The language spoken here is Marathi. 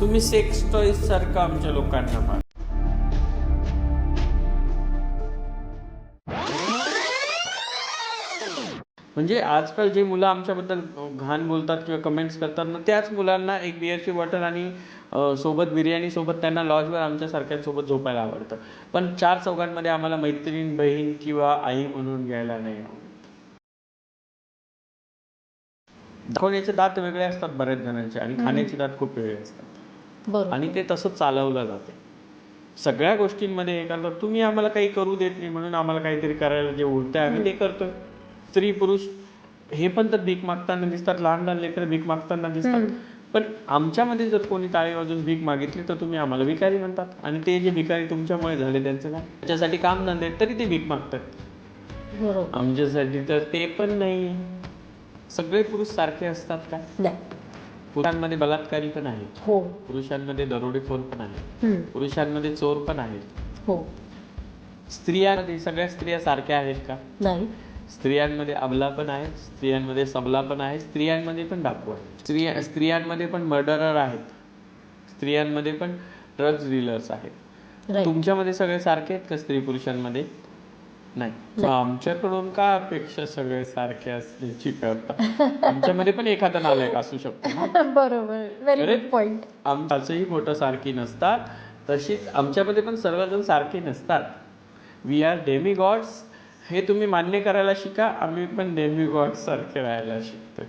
तुम्ही सेक्स टॉईज सारखं आमच्या लोकांना पाहा. म्हणजे आजकाल जे मुलं आमच्याबद्दल घाण बोलतात किंवा कमेंट्स करतात ना, त्याच मुलांना एक बिअरची बॉटल आणि सोबत बिर्याणी सोबत त्यांना लॉजवर आमच्यासारख्यांसोबत झोपायला आवडतं. पण चार चौघांमध्ये आम्हाला मैत्रीण, बहीण किंवा आई म्हणून घ्यायला नाही आवडत. दाखवण्याचे दात वेगळे असतात बऱ्याच जणांचे आणि खाण्याचे दात खूप वेगळे असतात. बरोबर. आणि ते तसं चालवलं जाते सगळ्या गोष्टींमध्ये. एखादा तुम्ही आम्हाला काही करू देत नाही म्हणून आम्हाला काहीतरी करायला जे उरतंय आम्ही ते करतोय. स्त्री पुरुष हे पण तर भीक मागताना दिसतात, लहान लहान लेकरं भीक मागताना दिसतात. पण आमच्यामध्ये जर कोणी टाळी वाजून भीक मागितली तर तुम्ही आम्हाला भिकारी म्हणतात. आणि ते जे भिकारी तुमच्यामुळे झाले त्यांचं काय, त्याच्यासाठी काम धंदे तरी ते भीक मागतात. बरोबर. आमच्यासाठी तर ते पण नाही. सगळे पुरुष सारखे असतात का? नाही. पुरुषांमध्ये बलात्कारी पण आहेत, हो. पुरुषांमध्ये दरोडेखोर पण आहेत, पुरुषांमध्ये चोर पण आहेत. हो. स्त्रियांमध्ये सगळ्या स्त्रिया सारख्या आहेत का? नाही. स्त्रियांमध्ये अबला पण आहे, स्त्रियांमध्ये सबला पण आहे, स्त्रियांमध्ये पण डाकू आहे, स्त्रियांमध्ये पण मर्डरर आहेत, स्त्रियांमध्ये पण ड्रग्ज डीलर्स आहेत. तुमच्यामध्ये सगळे सारखे आहेत का स्त्री पुरुषांमध्ये? नाही. आमच्याकडून का अपेक्षा सगळे सारखे असण्याची करता? आमच्यामध्ये पण एखादा नालायक असू शकतो. बरोबर. Very good point. आमच्याही बोटं सारखी नसतात, तशीच आमच्यामध्ये पण सर्वजण सारखे नसतात. We are demigods. हे तुम्ही मान्य करायला शिका. आम्ही पण डेमी गॉड्स सारखे राहायला शिकतोय.